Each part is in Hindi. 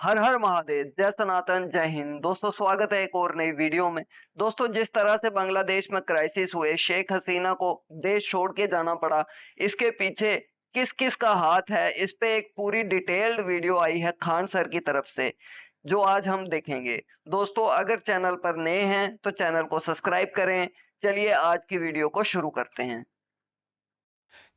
हर हर महादेव, जय सनातन, जय हिंद। दोस्तों स्वागत है एक और नई वीडियो में। दोस्तों जिस तरह से बांग्लादेश में क्राइसिस हुए, शेख हसीना को देश छोड़ के जाना पड़ा, इसके पीछे किस किस का हाथ है, इस पे एक पूरी डिटेल्ड वीडियो आई है खान सर की तरफ से, जो आज हम देखेंगे। दोस्तों अगर चैनल पर नए हैं तो चैनल को सब्सक्राइब करें। चलिए आज की वीडियो को शुरू करते हैं।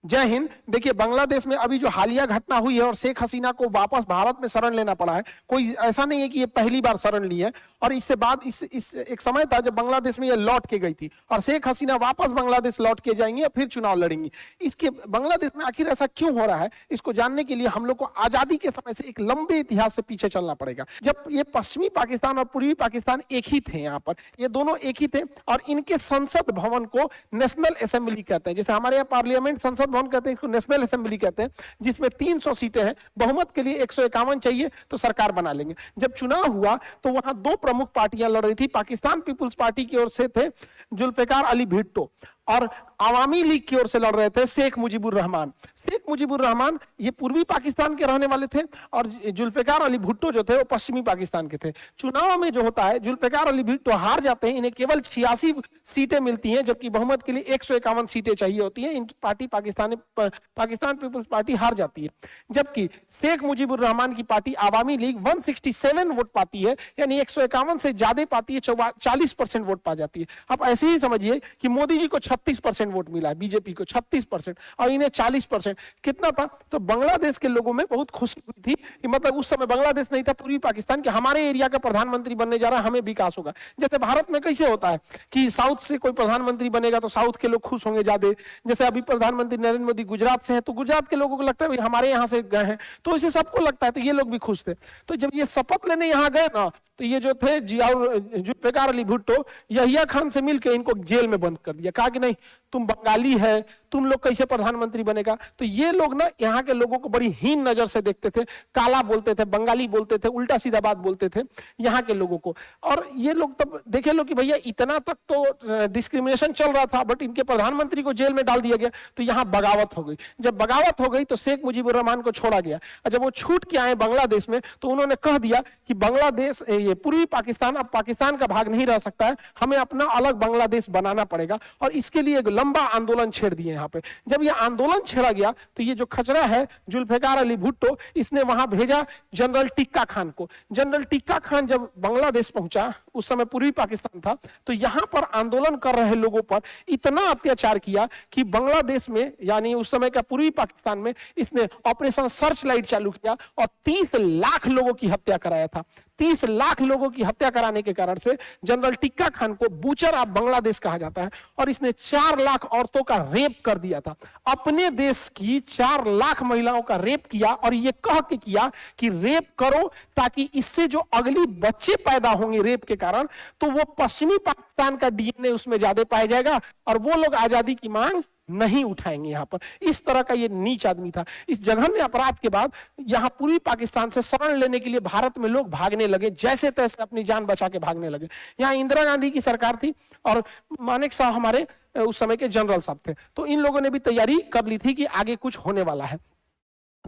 जय हिंद। देखिए, बांग्लादेश में अभी जो हालिया घटना हुई है और शेख हसीना को वापस भारत में शरण लेना पड़ा है, कोई ऐसा नहीं है कि ये पहली बार शरण ली है। और इससे बाद इस एक समय था जब बांग्लादेश में ये लौट के गई थी और शेख हसीना वापस बांग्लादेश लौट के जाएंगी और फिर चुनाव लड़ेंगी। इसके बांग्लादेश में आखिर ऐसा क्यों हो रहा है, इसको जानने के लिए हम लोग को आजादी के समय से एक लंबे इतिहास से पीछे चलना पड़ेगा। जब ये पश्चिमी पाकिस्तान और पूर्वी पाकिस्तान एक ही थे, यहाँ पर ये दोनों एक ही थे और इनके संसद भवन को नेशनल असेंबली कहते हैं। जैसे हमारे यहाँ पार्लियामेंट संसद भवन कहते हैं, इसको नेशनल असेंबली कहते हैं, जिसमें 300 सीटें हैं। बहुमत के लिए 151 चाहिए तो सरकार बना लेंगे। जब चुनाव हुआ तो वहां दो प्रमुख पार्टियां लड़ रही थी। पाकिस्तान पीपुल्स पार्टी की ओर से थे जुल्फिकार अली भुट्टो और अवामी लीग की ओर से लड़ रहे थे शेख मुजीबुर रहमान। शेख मुजीबुर रहमान ये पूर्वी पाकिस्तान के रहने वाले थे और जुल्फिकार अली भुट्टो जो थे वो पश्चिमी पाकिस्तान के थे। चुनाव में जो होता है, जुल्फिकार अली भुट्टो हार जाते हैं, इन्हें केवल 86 सीटें मिलती हैं, जबकि बहुमत के लिए 151 सीटें चाहिए होती हैं। इन पाकिस्तान पीपुल्स पार्टी हार जाती है, जबकि शेख मुजीबुर रहमान की पार्टी अवामी लीग 167 वोट पाती है, यानी 151 से ज्यादा पाती है, 40% वोट पा जाती है। आप ऐसे ही समझिए कि मोदी जी को 36% वोट मिला है, बीजेपी को 36% और इन्हें 40%। कितना था? तो बांग्लादेश के लोगों में बहुत खुशी हुई थी कि मतलब उस समय बांग्लादेश नहीं था, पूर्वी पाकिस्तान के हमारे एरिया का प्रधानमंत्री बनने जा रहा है, हमें विकास होगा। जैसे भारत में कैसे होता है कि साउथ से कोई प्रधानमंत्री बनेगा तो साउथ के लोग खुश होंगे ज्यादा। जैसे अभी प्रधानमंत्री नरेंद्र मोदी गुजरात से हैं तो गुजरात के लोगों को लगता है हमारे यहाँ से गए हैं, तो इसे सबको लगता है, तो ये लोग भी खुश थे। तो जब ये शपथ लेने यहाँ गए ना, तो ये जो थे जुल्फिकार अली भुट्टो यहिया खान से मिलकर इनको जेल में बंद कर दिया। कहा कि नहीं, तुम बंगाली है, तुम लोग कैसे प्रधानमंत्री बनेगा। तो ये लोग ना यहाँ के लोगों को बड़ी हीन नजर से देखते थे, काला बोलते थे, बंगाली बोलते थे, उल्टा सीधा बात बोलते थे यहाँ के लोगों को। और ये लोग तब देखे लो कि भैया इतना तक तो डिस्क्रिमिनेशन चल रहा था, बट इनके प्रधानमंत्री को जेल में डाल दिया गया, तो यहाँ बगावत हो गई। जब बगावत हो गई तो शेख मुजीबुर रहमान को छोड़ा गया। और जब वो छूट के आए बांग्लादेश में तो उन्होंने कह दिया कि बांग्लादेश, ये पूर्वी पाकिस्तान अब पाकिस्तान का भाग नहीं रह सकता है, हमें अपना अलग बांग्लादेश बनाना पड़ेगा। और इसके लिए एक लंबा आंदोलन छेड़ दिए यहाँ पे। जब ये आंदोलन छेड़ा गया तो ये जो खचरा है जुल्फिकार अली भुट्टो, इसने वहां भेजा जनरल टिक्का खान को। जनरल टिक्का खान जब बांग्लादेश पहुंचा, उस समय पूर्वी पाकिस्तान था, तो यहां पर आंदोलन कर रहे लोगों पर इतना अत्याचार किया कि बांग्लादेश में, यानी उस समय का पूर्वी पाकिस्तान में, इसने ऑपरेशन सर्च लाइट चालू किया और 30 लाख लोगों की हत्या कराया था। 30 लाख लोगों की हत्या कराने के कारण से जनरल टिक्का खान को बूचर ऑफ बांग्लादेश कहा जाता है। और इसने 4 लाख औरतों का रेप कर दिया था। अपने देश की 4 लाख महिलाओं का रेप किया और ये कह के किया कि रेप करो ताकि इससे जो अगली बच्चे पैदा होंगे रेप के कारण, तो वो पश्चिमी पाकिस्तान का डीएनए उसमें ज्यादा पाया जाएगा और वो लोग आजादी की मांग नहीं उठाएंगे। यहाँ पर इस तरह का ये नीच आदमी था। इस जघन्य अपराध के बाद यहाँ पूर्वी पाकिस्तान से शरण लेने के लिए भारत में लोग भागने लगे, जैसे तैसे अपनी जान बचा के भागने लगे। यहाँ इंदिरा गांधी की सरकार थी और मानेक शाह हमारे उस समय के जनरल साहब थे, तो इन लोगों ने भी तैयारी कर ली थी कि आगे कुछ होने वाला है।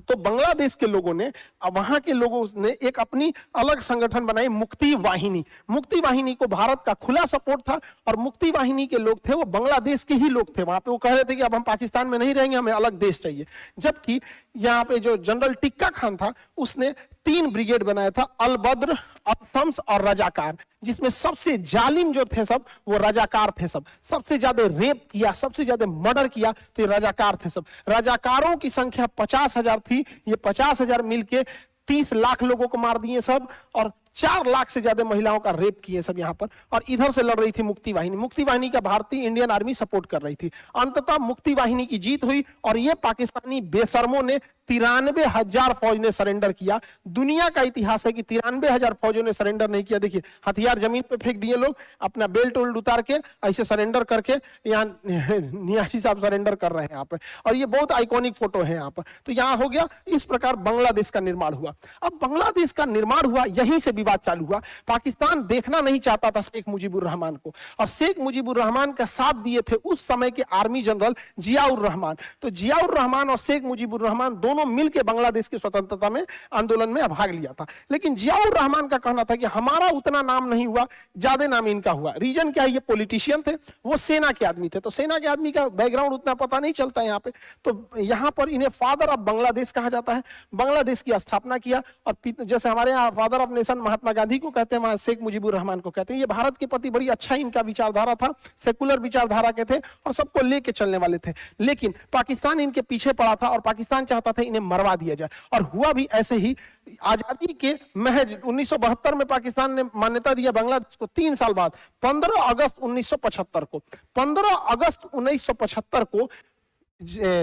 तो बांग्लादेश के लोगों ने, वहां के लोगों ने एक अपनी अलग संगठन बनाई, मुक्ति वाहिनी। मुक्ति वाहिनी को भारत का खुला सपोर्ट था और मुक्ति वाहिनी के लोग थे वो बांग्लादेश के ही लोग थे। वहां पे वो कह रहे थे कि अब हम पाकिस्तान में नहीं रहेंगे, हमें अलग देश चाहिए। जबकि यहाँ पे जो जनरल टिक्का खान था उसने 3 ब्रिगेड बनाया था, अल बद्र, अल शम्स और रजाकार, जिसमें सबसे जालिम जो थे सब वो रजाकार थे। सबसे ज्यादा रेप किया, सबसे ज्यादा मर्डर किया तो ये रजाकार थे सब। रजाकारों की संख्या 50,000 थी। ये 50,000 मिलके 30 लाख लोगों को मार दिए सब और 4 लाख से ज्यादा महिलाओं का रेप किए सब यहाँ पर। और इधर से लड़ रही थी मुक्ति वाहिनी। मुक्ति वाहिनी का भारतीय इंडियन आर्मी सपोर्ट कर रही थी। अंततः मुक्ति वाहिनी की जीत हुई और ये पाकिस्तानी बेशर्मों ने 93,000 फौज ने सरेंडर किया। दुनिया का इतिहास है कि 93,000 फौजों ने सरेंडर नहीं किया। देखिए हथियार जमीन पे फेंक दिए लोग, अपना बेल्ट उल्ट उतार के ऐसे सरेंडर करके, यहाँ नियासी साहब सरेंडर कर रहे हैं यहाँ पे। और ये बहुत आइकॉनिक फोटो है यहाँ पर। तो यहाँ हो गया, इस प्रकार बांग्लादेश का निर्माण हुआ। अब बांग्लादेश का निर्माण हुआ, यहीं से विवाद चालू हुआ। पाकिस्तान देखना नहीं चाहता था शेख मुजीबुर रहमान को, और शेख मुजीबुर रहमान का साथ दिए थे उस समय के आर्मी जनरल जियाउर रहमान। तो जियाउर रहमान और शेख मुजीबुर रहमान दोनों मिलकर बांग्लादेश की स्वतंत्रता में आंदोलन में भाग लिया था। लेकिन जियाउर रहमान का कहना था कि हमारा उतना नाम नहीं हुआ, ज्यादा नाम इनका हुआ। रीजन क्या है, ये पॉलिटिशियन थे, वो सेना के आदमी थे, तो सेना के आदमी का बैकग्राउंड उतना पता नहीं चलता यहाँ पे। तो यहाँ पर इन्हें फादर ऑफ बांग्लादेश कहा जाता है। बांग्लादेश की स्थापना किया, और जैसे हमारे यहाँ father of nation Mahatma Gandhi को कहते हैं, वहां शेख मुजीबुर रहमान को कहते हैं। ये भारत के प्रति बड़ी अच्छा इनका विचारधारा था, सेकुलर विचारधारा के थे और सबको लेके चलने वाले थे। लेकिन पाकिस्तान इनके पीछे पड़ा था और पाकिस्तान चाहता था इन्हें मरवा दिया जाए, और हुआ भी ऐसे ही। आजादी के महज 1972 में पाकिस्तान ने मान्यता दिया बांग्लादेश को। 3 साल बाद 15 अगस्त 1975 को 15 अगस्त 1975 को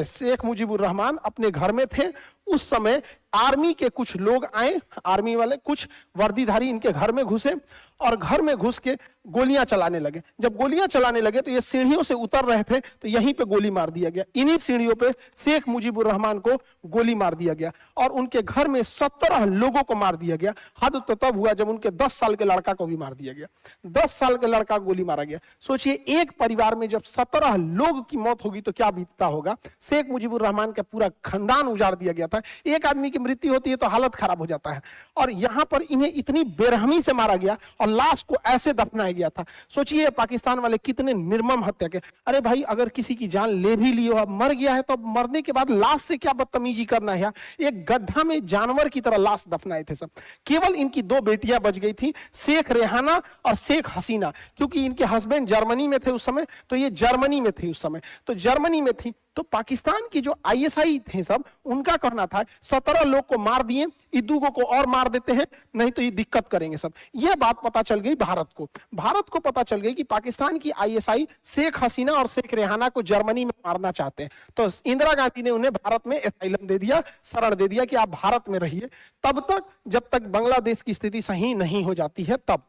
शेख मुजीबुर रहमान अपने घर में थे। उस समय आर्मी के कुछ लोग आए, आर्मी वाले कुछ वर्दीधारी इनके घर में घुसे और घर में घुस के गोलियां चलाने लगे। जब गोलियां चलाने लगे तो ये सीढ़ियों से उतर रहे थे, तो यहीं पे गोली मार दिया गया। इन्हीं सीढ़ियों पे शेख मुजीबुर रहमान को गोली मार दिया गया और उनके घर में 17 लोगों को मार दिया गया। हद तो तब हुआ जब उनके 10 साल के लड़का को भी मार दिया गया। 10 साल के लड़का को गोली मारा गया। सोचिए, एक परिवार में जब 17 लोग की मौत होगी तो क्या बीतता होगा। शेख मुजीबुर रहमान का पूरा खानदान उजाड़ दिया गया था। एक आदमी की मृत्यु होती है तो हालत खराब हो जाता है, और यहां पर इन्हें इतनी बेरहमी से मारा गया और लाश को ऐसे दफनाया गया था। सोचिए पाकिस्तान वाले कितने निर्मम हत्या के। अरे भाई, अगर किसी की जान ले भी लियो, अब मर गया है तो अब मरने के बाद लाश से क्या बदतमीजी करना है। एक गड्ढा में जानवर की तरह लाश दफनाए थे सब। केवल इनकी 2 बेटियां बच गई थी, शेख रेहाना और शेख हसीना, क्योंकि इनके हस्बैंड जर्मनी में थे उस समय, तो ये जर्मनी में थी उस समय, तो जर्मनी में थी। तो पाकिस्तान की जो आईएसआई थे सब, उनका कहना था 17 लोग को मार दिए, ईदुगो को और मार देते हैं, नहीं तो ये दिक्कत करेंगे सब। यह बात पता चल गई भारत को। भारत को पता चल गई कि पाकिस्तान की आईएसआई शेख हसीना और शेख रेहाना को जर्मनी में मारना चाहते हैं। तो इंदिरा गांधी ने उन्हें भारत में एसाइलम दे दिया, शरण दे दिया कि आप भारत में रहिए तब तक जब तक बांग्लादेश की स्थिति सही नहीं हो जाती है तब।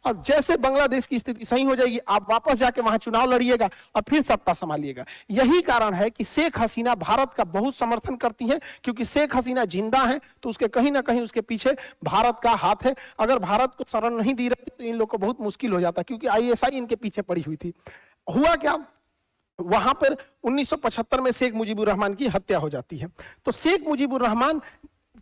और जैसे बांग्लादेश की स्थिति सही हो जाएगी, आप वापस जाके वहां चुनाव लड़िएगा और फिर सत्ता संभालिएगा। यही कारण है कि शेख हसीना भारत का बहुत समर्थन करती हैं, क्योंकि शेख हसीना जिंदा है तो उसके कहीं ना कहीं उसके पीछे भारत का हाथ है। अगर भारत को शरण नहीं दी रही तो इन लोग को बहुत मुश्किल हो जाता, क्योंकि आईएसआई इनके पीछे पड़ी हुई थी। हुआ क्या, वहां पर 1975 में शेख मुजीबुर रहमान की हत्या हो जाती है। तो शेख मुजीबुर रहमान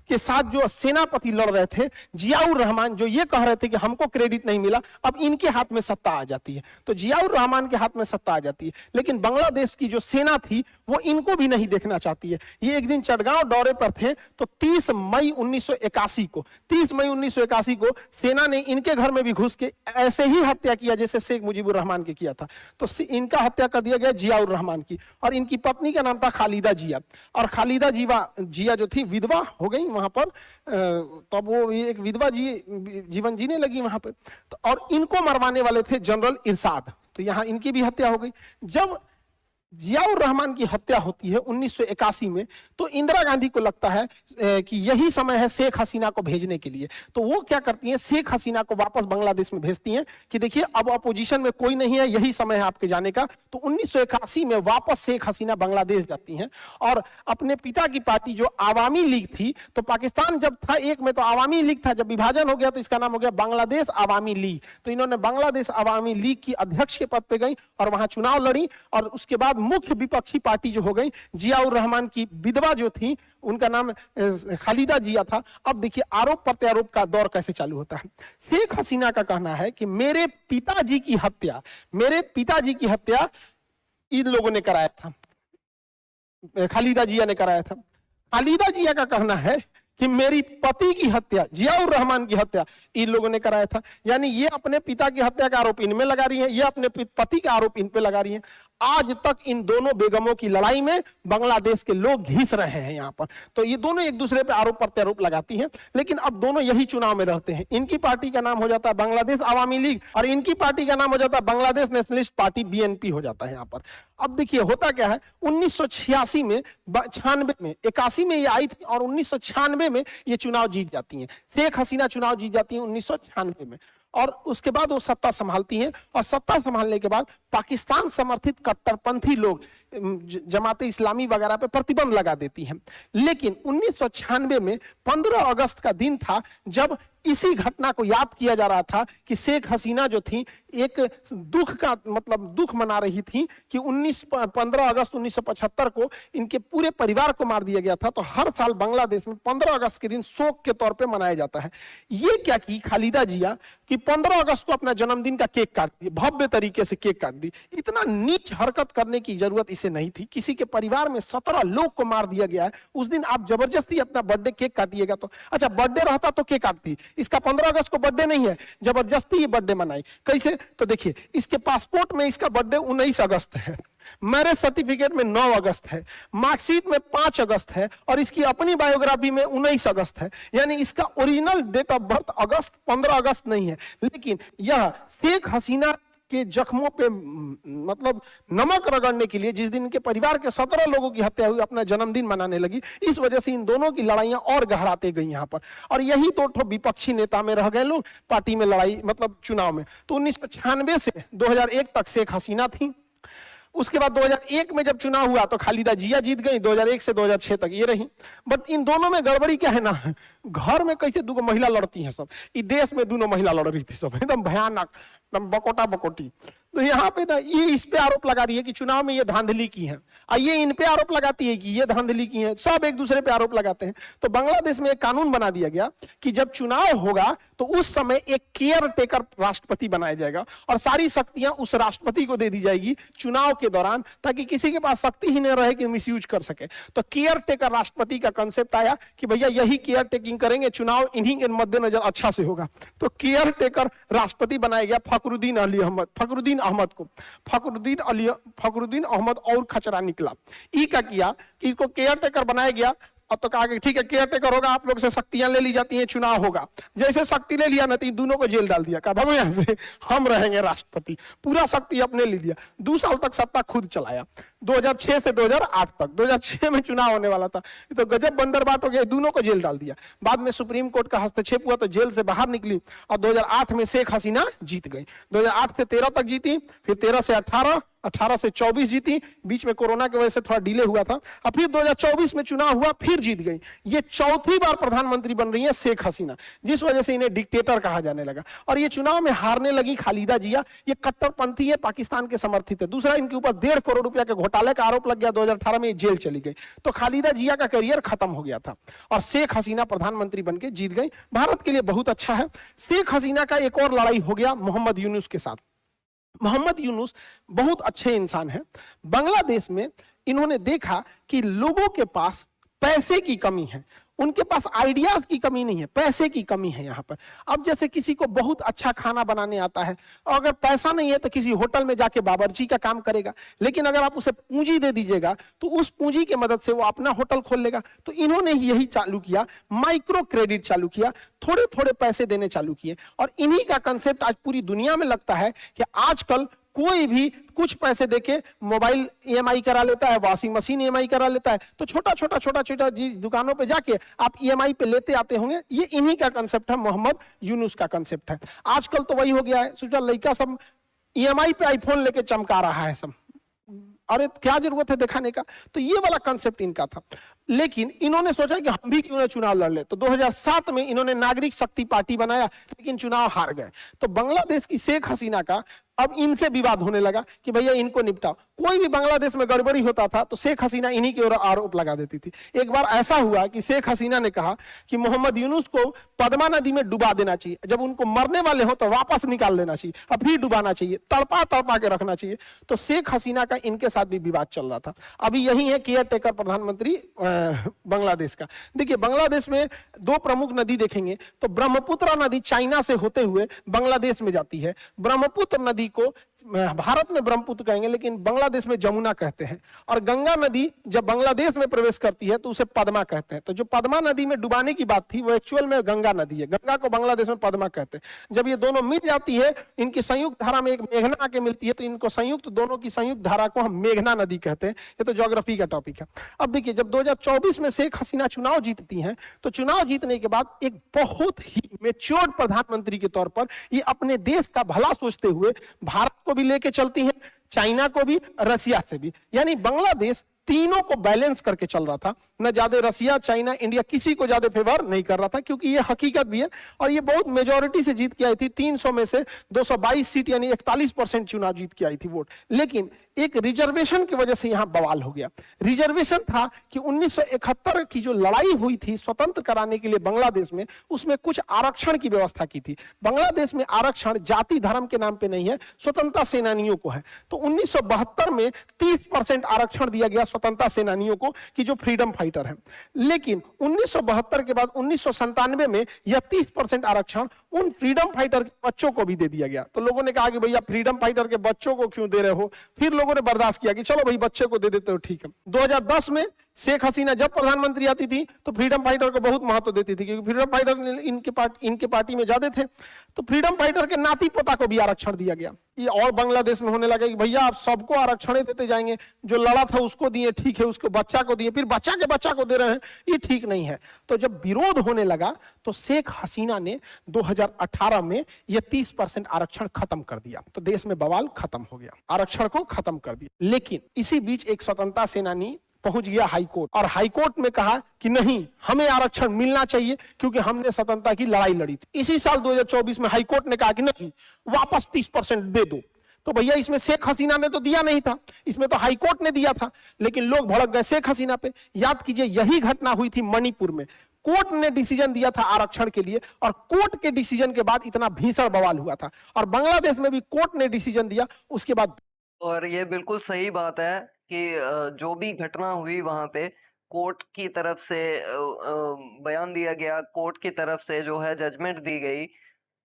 के साथ जो सेनापति लड़ रहे थे जियाउर रहमान, जो ये कह रहे थे कि हमको क्रेडिट नहीं मिला, अब इनके हाथ में सत्ता आ जाती है। तो जियाउर रहमान के हाथ में सत्ता आ जाती है। लेकिन बांग्लादेश की जो सेना थी वो इनको भी नहीं देखना चाहती है। ये एक दिन चटगांव दौरे पर थे, तो 30 मई 1981 को सेना ने इनके घर में भी घुस के ऐसे ही हत्या किया जैसे शेख मुजीबुर रहमान के किया था। तो इनका हत्या कर दिया गया जियाउर रहमान की, और इनकी पत्नी का नाम था खालिदा जिया। और खालिदा जिया जो थी विधवा हो गई वहां पर, तब वो एक विधवा जीवन जीने लगी वहां पे। तो और इनको मरवाने वाले थे जनरल इरशाद, तो यहां इनकी भी हत्या हो गई। जब जियाउर रहमान की हत्या होती है 1981 में, तो इंदिरा गांधी को लगता है कि यही समय है शेख हसीना को भेजने के लिए। तो वो क्या करती हैं, शेख हसीना को वापस बांग्लादेश में भेजती हैं कि देखिए अब अपोजिशन में कोई नहीं है, यही समय है आपके जाने का। तो 1981 में वापस शेख हसीना बांग्लादेश जाती हैं और अपने पिता की पार्टी जो आवामी लीग थी, तो पाकिस्तान जब था एक में तो आवामी लीग था, जब विभाजन हो गया तो इसका नाम हो गया बांग्लादेश आवामी लीग। तो इन्होंने बांग्लादेश आवामी लीग की अध्यक्ष के पद पे गई और वहां चुनाव लड़ी, और उसके बाद मुख्य विपक्षी पार्टी जो हो गई, जियाउर रहमान की विधवा जो थी उनका नाम खालिदा जिया था। अब देखिए आरोप प्रत्यारोप का दौर कैसे चालू होता है। शेख हसीना का कहना है कि मेरे पिताजी की हत्या इन लोगों ने कराया था, खालिदा जिया ने कराया था। खालिदा जिया का कहना है कि मेरी पति की हत्या, जियाउर रहमान की हत्या इन लोगों ने कराया था। यानी ये अपने पिता की हत्या का आरोप इनमें लगा रही हैं, ये अपने पति का आरोप इन पे लगा रही हैं। आज तक इन दोनों बेगमों की लड़ाई में बांग्लादेश के लोग घिस रहे हैं यहाँ पर। तो ये दोनों एक दूसरे पे आरोप प्रत्यारोप लगाती हैं, लेकिन अब दोनों यही चुनाव में रहते हैं। इनकी पार्टी का नाम हो जाता है बांग्लादेश आवामी लीग और इनकी पार्टी का नाम हो जाता है बांग्लादेश नेशनलिस्ट पार्टी, बीएनपी हो जाता है यहाँ पर। अब देखिए होता क्या है, 1986 में, 96 में, 81 में ये आई थी और 1996 में ये चुनाव जीत जाती हैं। शेख हसीना चुनाव जीत जाती है 1996 में, और उसके बाद वो सत्ता संभालती हैं। और सत्ता संभालने के बाद पाकिस्तान समर्थित कट्टरपंथी लोग जमाते इस्लामी वगैरह पे प्रतिबंध लगा देती हैं। लेकिन 1996 में 15 अगस्त का दिन था जब इसी घटना को याद किया जा रहा था कि शेख हसीना जो थी एक दुख का मतलब दुख मना रही थी कि 15 अगस्त 1975 को इनके पूरे परिवार को मार दिया गया था। तो हर साल बांग्लादेश में 15 अगस्त के दिन शोक के तौर पे मनाया जाता है। ये क्या की खालिदा जिया कि 15 अगस्त को अपना जन्मदिन का केक काट दी, भव्य तरीके से केक काट दी। इतना नीच हरकत करने की जरूरत इसे नहीं थी। किसी के परिवार में 17 लोग को मार दिया गया है, उस दिन आप जबरदस्ती अपना बर्थडे केक काटिएगा। तो अच्छा बर्थडे रहता तो केक काटती, इसका 15 अगस्त को बर्थडे नहीं है, जबरदस्ती ये बर्थडे मनाई। कैसे? तो देखिए इसके पासपोर्ट में इसका बर्थडे 19 अगस्त है, मैरिज सर्टिफिकेट में 9 अगस्त है, मार्कशीट में 5 अगस्त है और इसकी अपनी बायोग्राफी में 19 अगस्त है। यानी इसका ओरिजिनल डेट ऑफ बर्थ अगस्त 15 अगस्त नहीं है। लेकिन यह शेख हसीना के जख्मों पे मतलब नमक रगड़ने के लिए जिस दिन इनके परिवार के 17 लोगों की हत्या हुई अपना जन्मदिन मनाने लगी, इस वजह से इन दोनों की लड़ाइयां और गहराते गई यहां पर। और यही तो विपक्षी नेता में रह गए लोग पार्टी में लड़ाई मतलब चुनाव में। तो 1996 से 2001 तक शेख हसीना थी। उसके बाद 2001 में जब चुनाव हुआ तो खालिदा जिया जीत गई, 2001 से 2006 तक ये रही। बट इन दोनों में गड़बड़ी क्या है ना, घर में कैसे दो महिला लड़ती हैं सब, इस देश में दोनों महिला लड़ रही थी सब, एकदम भयानक, एकदम बकोटा बकोटी। तो यहाँ पे ना ये इस पे आरोप लगा रही है कि चुनाव में ये धांधली की है, और ये इन पे आरोप लगाती है कि ये धांधली की है। सब एक दूसरे पे आरोप लगाते हैं। तो बांग्लादेश में एक कानून बना दिया गया कि जब चुनाव होगा तो उस समय एक केयर टेकर राष्ट्रपति बनाया जाएगा और सारी शक्तियां उस राष्ट्रपति को दे दी जाएगी चुनाव के दौरान, ताकि किसी के पास शक्ति ही नहीं रहे कि मिसयूज कर सके। तो केयर टेकर राष्ट्रपति का कंसेप्ट आया कि भैया यही केयर टेकिंग करेंगे, चुनाव इन्हीं के मद्देनजर अच्छा से होगा। तो केयर टेकर राष्ट्रपति बनाया गया फखरुद्दीन अहमद और खचरा निकला। ई का किया कि इसको केयर टेकर बनाया गया। अब तो कहा कि ठीक है केयर टेकर होगा, आप लोग से शक्तियां ले ली जाती हैं, चुनाव होगा। जैसे शक्ति ले लिया ना तो दोनों को जेल डाल दिया, कहा हम यहां से हम रहेंगे राष्ट्रपति, पूरा शक्ति अपने ले लिया। 2 साल तक सत्ता खुद चलाया, 2006 से 2008 तक। 2006 में चुनाव होने वाला था, तो गजब बंदरबाट हो गया, दोनों को जेल डाल दिया। बाद में सुप्रीम कोर्ट का हस्तक्षेप हुआ तो जेल से बाहर निकली और 2008 में शेख हसीना जीत गई। 2008 से 13 तक जीती, फिर 13 से 18, 18 से 24 जीती। बीच में कोरोना की वजह से थोड़ा डिले हुआ था, और फिर 2024 में चुनाव हुआ, फिर जीत गई। ये चौथी बार प्रधानमंत्री बन रही है शेख हसीना, जिस वजह से इन्हें डिक्टेटर कहा जाने लगा। और ये चुनाव में हारने लगी खालिदा जिया। ये कट्टरपंथी है, पाकिस्तान के समर्थित है। दूसरा, इनके ऊपर 1.5 करोड़ रुपया के घोटाले का आरोप लग गया, 2018 में जेल चली गई। तो खालिदा जिया का करियर खत्म हो गया था और शेख हसीना प्रधानमंत्री बनकर जीत गई। भारत के लिए बहुत अच्छा है। शेख हसीना का एक और लड़ाई हो गया मोहम्मद यूनुस के साथ। मोहम्मद यूनुस बहुत अच्छे इंसान हैं। बांग्लादेश में इन्होंने देखा कि लोगों के पास पैसे की कमी है, उनके पास आइडियाज की कमी नहीं है, पैसे की कमी है यहाँ पर। अब जैसे किसी को बहुत अच्छा खाना बनाने आता है और अगर पैसा नहीं है तो किसी होटल में जाके बावर्ची का काम करेगा, लेकिन अगर आप उसे पूंजी दे दीजिएगा तो उस पूंजी की मदद से वो अपना होटल खोल लेगा। तो इन्होंने यही चालू किया, माइक्रो क्रेडिट चालू किया, थोड़े थोड़े पैसे देने चालू किए। और इन्हीं का कंसेप्ट आज पूरी दुनिया में लगता है कि आजकल कोई भी कुछ पैसे देके मोबाइल ईएमआई करा लेता है, वॉशिंग मशीन ईएमआई करा लेता है। तो छोटा छोटा दुकानों पे जाके आप ईएमआई पे लेते आते होंगे। ये इन्हीं का कंसेप्ट है, मोहम्मद यूनुस का कंसेप्ट है। आजकल तो वही हो गया है, सोचा लड़का सब ईएमआई पे आईफोन लेके चमका रहा है सब, अरे क्या जरूरत है दिखाने का। तो ये वाला कंसेप्ट इनका था। लेकिन इन्होंने सोचा कि हम भी क्यों ना चुनाव लड़ ले। तो 2007 में इन्होंने नागरिक शक्ति पार्टी बनाया, लेकिन चुनाव हार गए। तो बांग्लादेश की शेख हसीना का अब इनसे विवाद होने लगा कि भैया इनको निपटाओ। कोई भी बांग्लादेश में गड़बड़ी होता था तो शेख हसीना इन्हीं की ओर आरोप लगा देती थी। एक बार ऐसा हुआ कि शेख हसीना ने कहा कि मोहम्मद यूनुस को पद्मा नदी में डुबा देना चाहिए, जब उनको मरने वाले हो तो वापस निकाल देना चाहिए, अब फिर डुबाना चाहिए, तड़पा तड़पा के रखना चाहिए। तो शेख हसीना का इनके साथ भी विवाद चल रहा था। अभी यही है केयर टेकर प्रधानमंत्री बांग्लादेश का। देखिए बांग्लादेश में 2 प्रमुख नदी देखेंगे तो ब्रह्मपुत्र नदी चाइना से होते हुए बांग्लादेश में जाती है। ब्रह्मपुत्र नदी को भारत में ब्रह्मपुत्र कहेंगे लेकिन बांग्लादेश में जमुना कहते हैं। और गंगा नदी जब बांग्लादेश में प्रवेश करती है तो उसे पद्मा कहते हैं। तो जो पद्मा नदी में डुबाने की बात थी वो एक्चुअल में गंगा नदी है, गंगा को बांग्लादेश में पद्मा कहते हैं। जब ये दोनों मिल जाती है, इनकी संयुक्त धारा में एक मेघना आके मिलती है, तो इनको संयुक्त दोनों की संयुक्त धारा को हम मेघना नदी कहते हैं। ये तो ज्योग्राफी का टॉपिक है। अब देखिए जब 2024 में शेख हसीना चुनाव जीतती हैं तो चुनाव जीतने के बाद एक बहुत ही मैच्योर्ड प्रधानमंत्री के तौर पर ये अपने देश का भला सोचते हुए भारत को भी लेके चलती हैं, चाइना को भी, रसिया से भी। यानी बांग्लादेश तीनों को बैलेंस करके चल रहा था, न ज्यादा रसिया, चाइना, इंडिया किसी को ज्यादा फेवर नहीं कर रहा था, क्योंकि ये हकीकत भी है। और ये बहुत मेजोरिटी से जीत के आई थी, 300 में से 222 सीट यानी 41% चुनाव जीत के आई थी वोट। लेकिन एक रिजर्वेशन की वजह से यहां बवाल हो गया। रिजर्वेशन था कि 1971 की जो लड़ाई हुई थी स्वतंत्र कराने के लिए बांग्लादेश में, उसमें कुछ आरक्षण की व्यवस्था की थी। बांग्लादेश में आरक्षण जाति धर्म के नाम पे नहीं है, स्वतंत्रता सेनानियों को है। तो 1972 में 30% आरक्षण दिया गया स्वतंत्रता सेनानियों को कि जो फ्रीडम फाइटर है। लेकिन 1972 के बाद 1997 में यह 30% आरक्षण उन फ्रीडम फाइटर के बच्चों को भी दे दिया गया। तो लोगों ने कहा कि भैया फ्रीडम फाइटर के बच्चों को क्यों दे रहे हो? फिर लोगों ने बर्दाश्त किया कि चलो भाई बच्चे को दे देते हो, ठीक है। 2010 में शेख हसीना जब प्रधानमंत्री आती थी तो फ्रीडम फाइटर को बहुत महत्व देती थी, क्योंकि फ्रीडम फाइटर इनके पार्टी में ज्यादा थे। तो फ्रीडम फाइटर के नाती पोता को भी आरक्षण दिया गया। ये और बांग्लादेश में होने लगा कि भैया आप सबको आरक्षण देते जाएंगे, जो लड़ा था उसको दिए ठीक है, उसको बच्चा को दिए, फिर बच्चा के बच्चा को दे रहे हैं, ये ठीक नहीं है। तो जब विरोध होने लगा तो शेख हसीना ने 2018 में यह 30% आरक्षण खत्म कर दिया। तो देश में बवाल खत्म हो गया, आरक्षण को खत्म कर दिया। लेकिन इसी बीच एक स्वतंत्रता सेनानी पहुंच गया हाईकोर्ट, और हाईकोर्ट में कहा कि नहीं, हमें आरक्षण मिलना चाहिए क्योंकि हमने स्वतंत्रता की लड़ाई लड़ी थी। इसी साल 2024 में हाईकोर्ट ने कहा कि नहीं, वापस 30% दे दो। तो भैया इसमें शेख हसीना ने तो दिया नहीं था, इसमें तो हाईकोर्ट ने दिया था। लेकिन लोग भड़क गए शेख हसीना पे। याद कीजिए यही घटना हुई थी मणिपुर में। कोर्ट ने डिसीजन दिया था आरक्षण के लिए, और कोर्ट के डिसीजन के बाद इतना भीषण बवाल हुआ था। और बांग्लादेश में भी कोर्ट ने डिसीजन दिया, उसके बाद। और ये बिल्कुल सही बात है कि जो भी घटना हुई वहां पे कोर्ट की तरफ से बयान दिया गया, कोर्ट की तरफ से जो है जजमेंट दी गई,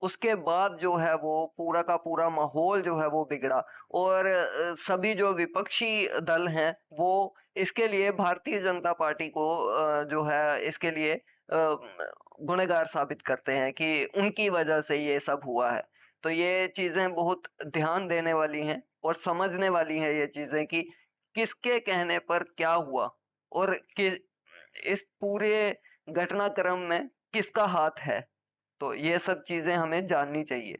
उसके बाद जो है वो पूरा का पूरा माहौल जो है वो बिगड़ा। और सभी जो विपक्षी दल हैं वो इसके लिए भारतीय जनता पार्टी को जो है इसके लिए गुनहगार साबित करते हैं कि उनकी वजह से ये सब हुआ है। तो ये चीजें बहुत ध्यान देने वाली हैं और समझने वाली हैं ये चीजें कि किसके कहने पर क्या हुआ और कि इस पूरे घटनाक्रम में किसका हाथ है। तो ये सब चीजें हमें जाननी चाहिए।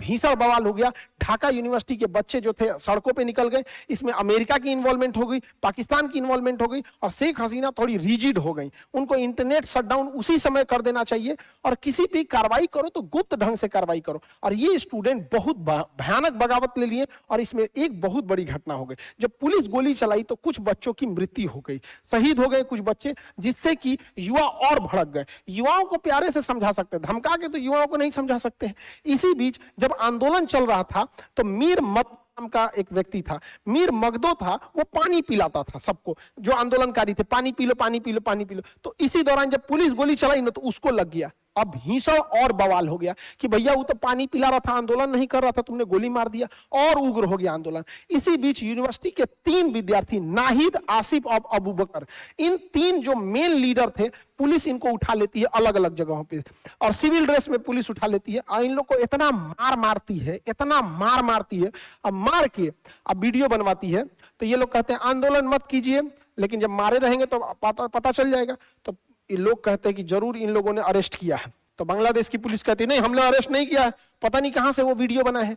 भीषण बवाल हो गया। ढाका यूनिवर्सिटी के बच्चे जो थे सड़कों पे निकल गए। इसमें अमेरिका की इन्वॉल्वमेंट हो गई, पाकिस्तान की इन्वॉल्वमेंट हो गई, और शेख हसीना थोड़ी रिजिड हो गई। उनको इंटरनेट शटडाउन उसी समय कर देना चाहिए, और किसी भी कार्रवाई करो तो गुप्त ढंग से कार्रवाई करो। और ये स्टूडेंट बहुत भयानक बगावत ले लिए, और इसमें एक बहुत बड़ी घटना हो गई। जब पुलिस गोली चलाई तो कुछ बच्चों की मृत्यु हो गई, शहीद हो गए कुछ बच्चे, जिससे कि युवा और भड़क गए। युवाओं को प्यारे से समझा सकते, धमका के तो युवाओं को नहीं समझा सकते हैं। इसी बीच जब आंदोलन चल रहा था तो मीर मगदो नाम का एक व्यक्ति था, मीर मगदो था, वो पानी पिलाता था सबको, जो आंदोलनकारी थे, पानी पी लो पानी पी लो पानी पी लो। तो इसी दौरान जब पुलिस गोली चलाई ना तो उसको लग गया। अब भीषण और बवाल हो गया कि भैया वो तो पानी पिला रहा था, आंदोलन नहीं कर रहा था, तुमने गोली मार दिया। और उग्र हो गया आंदोलन। इसी बीच यूनिवर्सिटी के 3 विद्यार्थी, नाहिद, आसिफ और अबू बकर, इन 3 जो मेन लीडर थे, पुलिस इनको उठा लेती है अलग अलग जगहों पे, और सिविल ड्रेस में पुलिस उठा लेती है। और इन लोग को इतना मार मारती है, इतना मार मारती है, अब मार के अब वीडियो बनवाती है। तो ये लोग कहते हैं आंदोलन मत कीजिए, लेकिन जब मारे रहेंगे तो पता चल जाएगा। तो ये लोग कहते हैं कि जरूर इन लोगों ने अरेस्ट किया है। तो बांग्लादेश की पुलिस कहती है नहीं, हमने अरेस्ट नहीं किया है, पता नहीं कहां से वो वीडियो बना है।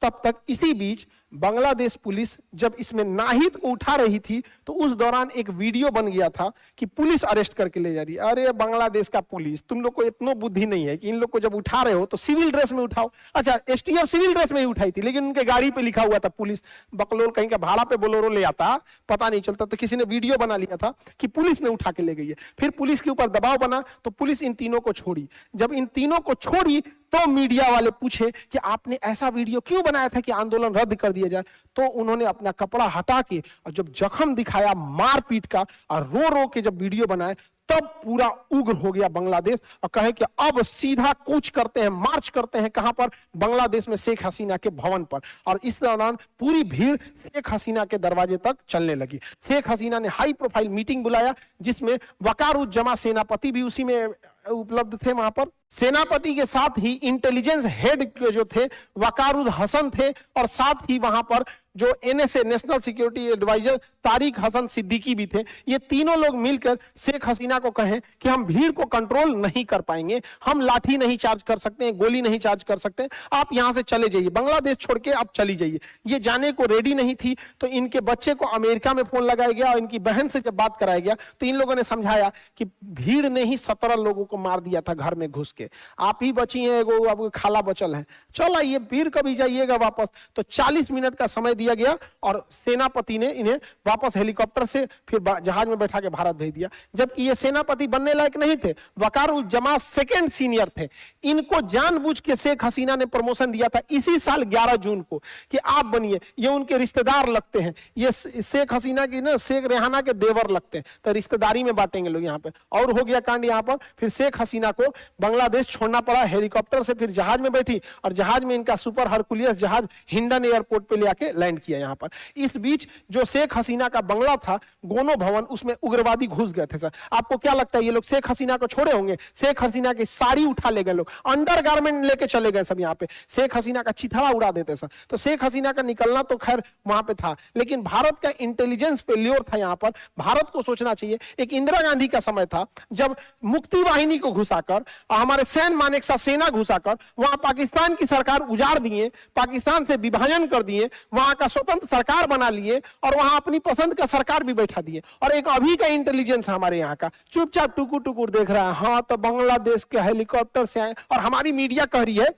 तब तक इसी बीच बांग्लादेश पुलिस जब इसमें नाहिद को उठा रही थी तो उस दौरान एक वीडियो बन गया था कि पुलिस अरेस्ट करके ले जा रही है। अरे बांग्लादेश का पुलिस, तुम लोग को इतना बुद्धि नहीं है कि इन लोग को जब उठा रहे हो तो सिविल ड्रेस में उठाओ। अच्छा, एसटीएफ सिविल ड्रेस में ही उठाई थी, लेकिन उनके गाड़ी पे लिखा हुआ था पुलिस। बकलोल कहीं का भाड़ा पे बोलोरो ले आता, पता नहीं चलता। तो किसी ने वीडियो बना लिया था कि पुलिस ने उठा के ले गई है। फिर पुलिस के ऊपर दबाव बना तो पुलिस इन तीनों को छोड़ी। जब इन तीनों को छोड़ी तो मीडिया वाले पूछे कि आपने ऐसा वीडियो क्यों बनाया था कि आंदोलन रद्द कर दिया जाए। तो उन्होंने अपना कपड़ा हटा के और जब जख्म दिखाया मारपीट का, और रो रो के जब वीडियो बनाए, तब पूरा उग्र हो गया बांग्लादेश और कहे कि अब सीधा कूच करते हैं, मार्च करते हैं। कहां पर? बांग्लादेश में शेख हसीना के भवन पर। और इस दौरान पूरी भीड़ शेख हसीना के दरवाजे तक चलने लगी। शेख हसीना ने हाई प्रोफाइल मीटिंग बुलाया, जिसमें वकारुज्जमा सेनापति भी उसी में उपलब्ध थे। वहां पर सेनापति के साथ ही इंटेलिजेंस हेड जो थे वकारुद हसन थे, और साथ ही वहां पर जो NSA national security adviser Tariq Hasan Siddiqui भी थे, ये तीनों लोग मिलकर शेख हसीना को कहें कि हम भीड़ को कंट्रोल नहीं कर पाएंगे, हम लाठी नहीं चार्ज कर सकते हैं, गोली नहीं चार्ज कर सकते, आप यहां से चले जाइए, बांग्लादेश छोड़ के आप चली जाइए। ये जाने को रेडी नहीं थी, तो इनके बच्चे को अमेरिका में फोन लगाया गया और इनकी बहन से जब बात कराया गया तो इन लोगों ने समझाया कि भीड़ ने ही 17 लोगों को मार दिया था घर में घुस के, आप ही बची हैं, एगो आपको खाला बचल है, चल आइए फिर कभी जाइएगा वापस। तो 40 मिनट का समय दिया गया और सेनापति ने इन्हें वापस हेलीकॉप्टर से फिर जहाज में बैठा के भारत भेज दिया। जबकि ये सेनापति बनने लायक नहीं थे, वकारुज्जमा सेकंड सीनियर थे, इनको जानबूझ के शेख हसीना ने प्रमोशन दिया था इसी साल 11 जून को कि आप बनिए। ये उनके रिश्तेदार लगते हैं, ये शेख हसीना की ना शेख रेहाना के देवर लगते हैं, तो रिश्तेदारी में बांटेंगे लोग यहाँ पे। और हो गया कांड यहाँ पर, फिर शेख हसीना को बांग्लादेश छोड़ना पड़ा हेलीकॉप्टर से, फिर जहाज में बैठी और जहाज में इनका सुपर हरकुलियस जहाज हिंडन एयरपोर्ट पे ले आके लैंड किया यहाँ पर। इस बीच जो शेख हसीना का बंगला था गोनो भवन, उसमें उग्रवादी घुस गए थे। सर आपको क्या लगता है ये लोग शेख हसीना को छोड़े होंगे? शेख हसीना की साड़ी उठा ले गए लोग, अंडरगारमेंट लेके चले गए सब यहाँ पे, शेख हसीना का चिथड़ा उड़ा देते सर। तो शेख हसीना का निकलना तो खैर वहां पे था, लेकिन भारत का इंटेलिजेंस फेल्योर था यहाँ पर। भारत को सोचना चाहिए, एक इंदिरा गांधी का समय था जब मुक्ति वाहिनी को घुसाकर हमारे सैन्य मानेकशा सेना घुसाकर वहां पाकिस्तान की सरकार उजाड़ दिए, पाकिस्तान से विभाजन कर दिए, वहां का स्वतंत्र सरकार बना लिए और वहां अपनी पसंद का सरकार भी बैठा दिए। और एक अभी का इंटेलिजेंस हमारे यहाँ का चुपचाप टुकुर टुकुर देख रहा है, हाँ तो बांग्लादेश के हेलीकॉप्टर से आए, और हमारी मीडिया कह रही है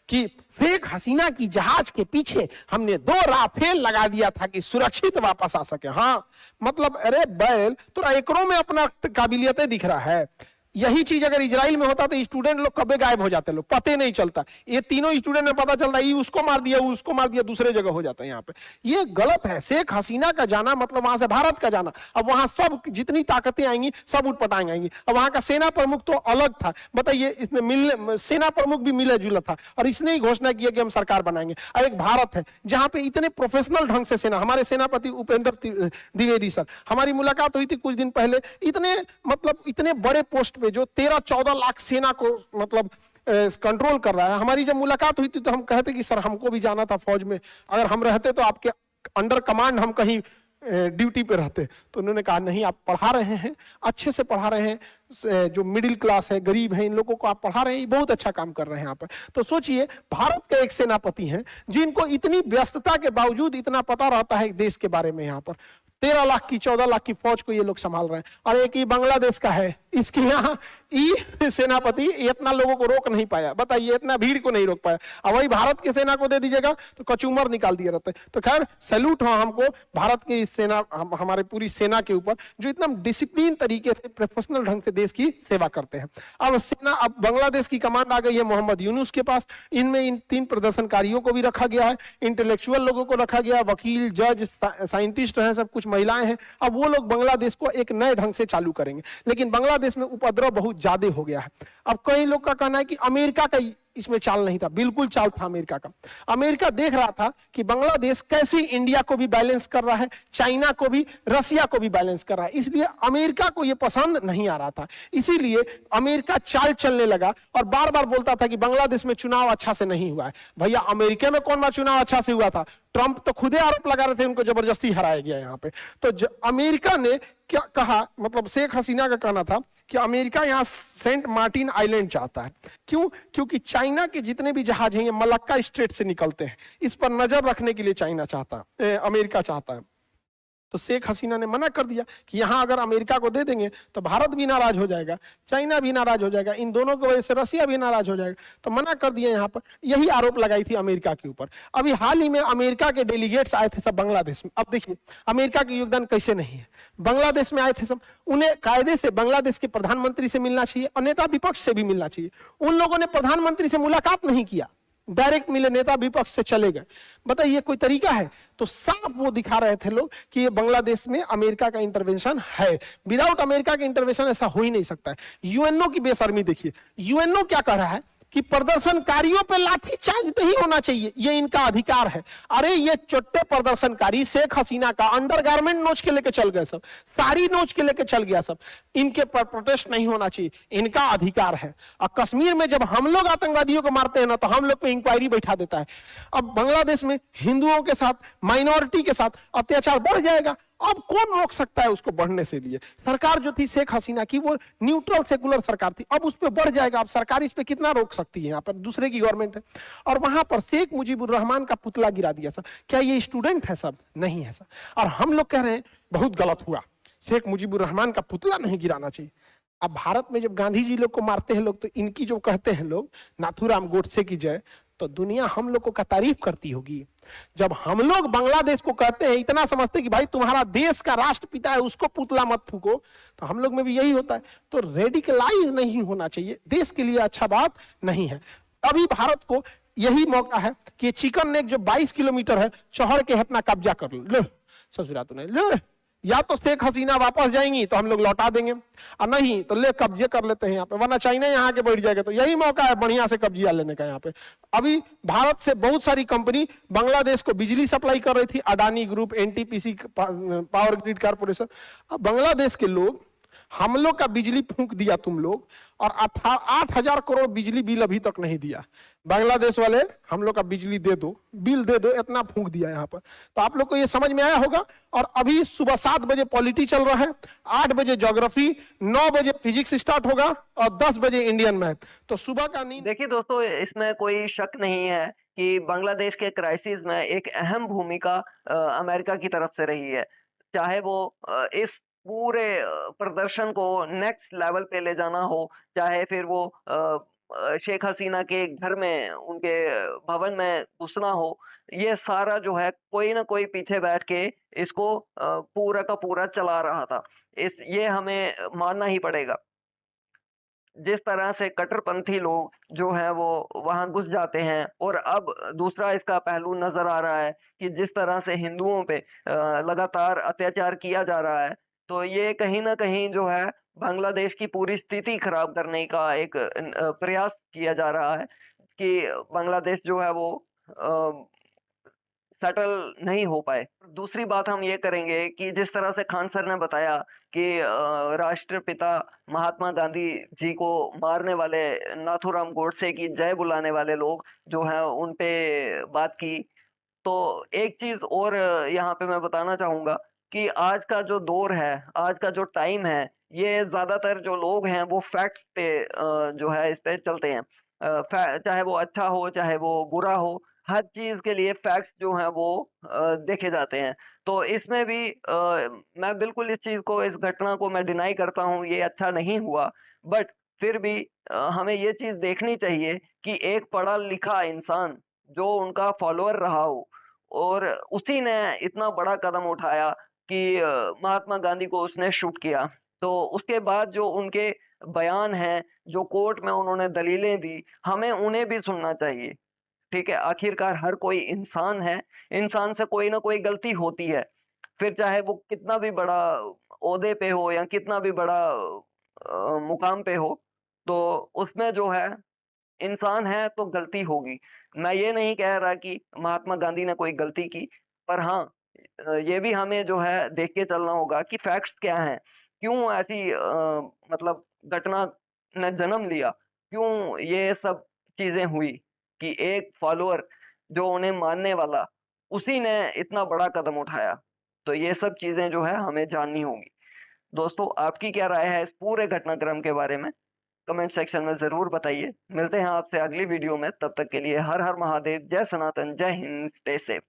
कि शेख हसीना की जहाज के पीछे हमने 2 राफेल लगा दिया था कि सुरक्षित वापस आ सके। हाँ मतलब अरे बैल, तो एकरों में अपना काबिलियतें दिख रहा है। यही चीज अगर इजराइल में होता तो स्टूडेंट लोग कभी गायब हो जाते, लोग पते नहीं चलता। ये तीनों स्टूडेंट में पता चलता ये उसको मार दिया, वो उसको मार दिया, दूसरे जगह हो जाता है। यहाँ पे ये गलत है। शेख हसीना का जाना मतलब वहां से भारत का जाना। अब वहां सब जितनी ताकतें आएंगी सब उठपटांग आएंगी। अब वहां का सेना प्रमुख तो अलग था, बताइए, इसमें मिलने सेना प्रमुख भी मिला जुला था और इसने ही घोषणा की कि हम सरकार बनाएंगे। और एक भारत है जहां पे इतने प्रोफेशनल ढंग से सेना, हमारे सेनापति उपेंद्र द्विवेदी सर, हमारी मुलाकात हुई थी कुछ दिन पहले, इतने मतलब इतने बड़े पोस्ट पे जो 13-14 लाख सेना को मतलब कंट्रोल कर रहा है। हमारी जब मुलाकात हुई थी तो हम कहते कि सर हमको भी जाना था फौज में, अगर हम रहते तो आपके अंडर कमांड हम कहीं ड्यूटी पे रहते। तो उन्होंने कहा नहीं, आप पढ़ा रहे हैं, अच्छे से पढ़ा रहे हैं, जो मिडिल क्लास है, गरीब है, इन लोगों को आप पढ़ा रहे हैं, बहुत अच्छा काम कर रहे हैं यहाँ पर। तो सोचिए भारत के एक सेनापति हैं जिनको इतनी व्यस्तता के बावजूद इतना पता रहता है देश के बारे में। यहाँ पर 13 लाख की 14 लाख की फौज को ये लोग संभाल रहे हैं। और एक ही बांग्लादेश का है, इसके यहाँ सेनापति इतना लोगों को रोक नहीं पाया, बताइए, इतना भीड़ को नहीं रोक पाया। अब वही भारत की सेना को दे दीजिएगा तो कचूमर निकाल दिए रहते। तो खैर सैल्यूट हो हमको भारत की सेना, हमारे पूरी सेना के ऊपर जो इतना डिसिप्लिन तरीके से प्रोफेशनल ढंग से देश की सेवा करते हैं। अब सेना, अब बांग्लादेश की कमांड आ गई है मोहम्मद यूनुस के पास। इनमें इन 3 प्रदर्शनकारियों को भी रखा गया है, इंटेलेक्चुअल लोगों को रखा गया, वकील, जज, साइंटिस्ट हैं, सब कुछ महिलाएं हैं। अब वो लोग बांग्लादेश को एक नए ढंग से चालू करेंगे। लेकिन बांग्लादेश में उपद्रव बहुत ज्यादा हो गया है। अब कई लोग का कहना है कि अमेरिका का इसमें चाल नहीं था, बिल्कुल चाल था अमेरिका का। अमेरिका देख रहा था कि बांग्लादेश कैसे इंडिया को भी बैलेंस कर रहा है, चाइना को भी, रसिया को भी बैलेंस कर रहा है, इसलिए अमेरिका को यह पसंद नहीं आ रहा था। इसीलिए अमेरिका चाल चलने लगा और बार बार बोलता था कि बांग्लादेश में चुनाव अच्छा से नहीं हुआ है। भैया अमेरिका में कौन सा चुनाव अच्छा से हुआ था? ट्रंप तो खुदे आरोप लगा रहे थे उनको जबरदस्ती हराया गया यहाँ पे। तो अमेरिका ने क्या कहा, मतलब शेख हसीना का कहना था कि अमेरिका यहाँ सेंट मार्टिन आइलैंड चाहता है। क्यों? क्योंकि चाइना के जितने भी जहाज हैं ये मलक्का स्ट्रेट से निकलते हैं, इस पर नजर रखने के लिए चाइना चाहता है, अमेरिका चाहता है। तो शेख हसीना ने मना कर दिया कि यहां अगर अमेरिका को दे देंगे तो भारत भी नाराज हो जाएगा, चाइना भी नाराज हो जाएगा, इन दोनों की वजह से रसिया भी नाराज हो जाएगा। तो मना कर दिया यहाँ पर, यही आरोप लगाई थी अमेरिका के ऊपर। अभी हाल ही में अमेरिका के डेलीगेट्स आए थे सब बांग्लादेश में। अब देखिए अमेरिका का योगदान कैसे नहीं है, बांग्लादेश में आए थे सब, उन्हें कायदे से बांग्लादेश के प्रधानमंत्री से मिलना चाहिए और नेता विपक्ष से भी मिलना चाहिए। उन लोगों ने प्रधानमंत्री से मुलाकात नहीं किया, डायरेक्ट मिले, नेता विपक्ष से चले गए। बताइए कोई तरीका है? तो साफ वो दिखा रहे थे लोग कि ये बांग्लादेश में अमेरिका का इंटरवेंशन है। विदाउट अमेरिका के इंटरवेंशन ऐसा हो ही नहीं सकता है। यूएनओ की बेशर्मी देखिए, यूएनओ क्या कह रहा है कि प्रदर्शनकारियों पे लाठीचार्ज नहीं होना चाहिए, ये इनका अधिकार है। अरे ये चोट्टे प्रदर्शनकारी शेख हसीना का अंडरगारमेंट नोच के लेके चल गए, सब साड़ी नोच के लेके चल गया सब, इनके पर प्रोटेस्ट नहीं होना चाहिए, इनका अधिकार है। और कश्मीर में जब हम लोग आतंकवादियों को मारते हैं ना, तो हम लोग पे इंक्वायरी बैठा देता है। अब बांग्लादेश में हिंदुओं के साथ, माइनॉरिटी के साथ अत्याचार बढ़ जाएगा, अब कौन रोक सकता है उसको बढ़ने से लिए? सरकार जो थी शेख हसीना की, वो न्यूट्रल सेकुलर सरकार थी, अब उस पर बढ़ जाएगा। अब सरकार इस पे कितना रोक सकती है? यहाँ पर दूसरे की गवर्नमेंट है। और वहां पर शेख मुजीबुर रहमान का पुतला गिरा दिया सब। क्या ये स्टूडेंट है? सब नहीं है सब। और हम लोग कह रहे हैं बहुत गलत हुआ, शेख मुजीबुर रहमान का पुतला नहीं गिराना चाहिए। अब भारत में जब गांधी जी लोग को मारते हैं लोग, तो इनकी जो कहते हैं लोग नाथूराम गोडसे की जय, तो दुनिया हम लोग को का तारीफ करती होगी। जब हम लोग बांग्लादेश को कहते हैं, इतना समझते हैं कि भाई तुम्हारा देश का राष्ट्रपिता है, उसको पुतला मत फूको, तो हम लोग में भी यही होता है। तो रेडिकलाइज नहीं होना चाहिए, देश के लिए अच्छा बात नहीं है। अभी भारत को यही मौका है कि चिकन नेक जो 22 किलोमीटर है, चौहर के अपना कब्जा कर लो। ससुरा तो नहीं लो, या तो शेख हसीना वापस जाएंगी तो हम लोग लौटा देंगे, और नहीं तो ले कब्जे कर लेते हैं यहाँ पे, वरना चाइना यहाँ के बैठ जाएगा। तो यही मौका है बढ़िया से कब्जा लेने का यहाँ पे। अभी भारत से बहुत सारी कंपनी बांग्लादेश को बिजली सप्लाई कर रही थी, Adani group, NTPC, power grid corporation. अब बांग्लादेश के लोग हम लोग का बिजली फूंक दिया तुम लोग, और 8,000 करोड़ बिजली बिल अभी तक नहीं दिया। बांग्लादेश वाले हम लोग का बिजली दे दो, बिल दे दो, इतना फूंक दिया यहाँ पर। तो आप लोग को ये समझ में आया होगा। और अभी सुबह 7 बजे पॉलिटी चल रहा है, 8 बजे ज्योग्राफी, 9 बजे फिजिक्स स्टार्ट होगा, और 10 बजे इंडियन मैथ। तो सुबह का नींद। देखिए दोस्तों, इसमें कोई शक नहीं है कि बांग्लादेश के क्राइसिस में एक अहम भूमिका अमेरिका की तरफ से रही है। चाहे वो इस पूरे प्रदर्शन को नेक्स्ट लेवल पे ले जाना हो, चाहे फिर वो शेख हसीना के घर में, उनके भवन में घुसना हो, ये सारा जो है कोई ना कोई पीछे बैठ के इसको पूरा का पूरा चला रहा था। ये हमें मानना ही पड़ेगा। जिस तरह से कट्टरपंथी लोग जो हैं वो वहां घुस जाते हैं, और अब दूसरा इसका पहलू नजर आ रहा है कि जिस तरह से हिंदुओं पे लगातार अत्याचार किया जा रहा है, तो ये कहीं ना कहीं जो है बांग्लादेश की पूरी स्थिति खराब करने का एक प्रयास किया जा रहा है कि बांग्लादेश जो है वो सेटल नहीं हो पाए। दूसरी बात हम ये करेंगे कि जिस तरह से खान सर ने बताया कि राष्ट्रपिता महात्मा गांधी जी को मारने वाले नाथूराम गोडसे की जय बुलाने वाले लोग जो हैं उन पे बात की, तो एक चीज और यहाँ पे मैं बताना चाहूंगा कि आज का जो दौर है, आज का जो टाइम है, ये ज्यादातर जो लोग हैं वो फैक्ट्स पे जो है इस पे चलते हैं। चाहे वो अच्छा हो चाहे वो बुरा हो, हर चीज के लिए फैक्ट्स जो हैं वो देखे जाते हैं। तो इसमें भी मैं बिल्कुल इस चीज को, इस घटना को मैं डिनाई करता हूँ, ये अच्छा नहीं हुआ। बट फिर भी हमें ये चीज देखनी चाहिए कि एक पढ़ा लिखा इंसान जो उनका फॉलोअर रहा हो, और उसी ने इतना बड़ा कदम उठाया कि महात्मा गांधी को उसने शूट किया, तो उसके बाद जो उनके बयान हैं, जो कोर्ट में उन्होंने दलीलें दी, हमें उन्हें भी सुनना चाहिए। ठीक है, आखिरकार हर कोई इंसान है, इंसान से कोई ना कोई गलती होती है, फिर चाहे वो कितना भी बड़ा ओहदे पे हो या कितना भी बड़ा मुकाम पे हो, तो उसमें जो है इंसान है तो गलती होगी। मैं ये नहीं कह रहा कि महात्मा गांधी ने कोई गलती की, पर हाँ ये भी हमें जो है देख के चलना होगा कि फैक्ट्स क्या हैं, क्यों ऐसी मतलब घटना ने जन्म लिया, क्यों ये सब चीजें हुई कि एक फॉलोअर जो उन्हें मानने वाला, उसी ने इतना बड़ा कदम उठाया। तो ये सब चीजें जो है हमें जाननी होंगी। दोस्तों, आपकी क्या राय है इस पूरे घटनाक्रम के बारे में? कमेंट सेक्शन में जरूर बताइए। मिलते हैं आपसे अगली वीडियो में, तब तक के लिए हर हर महादेव, जय सनातन, जय हिंद, स्टे सेफ।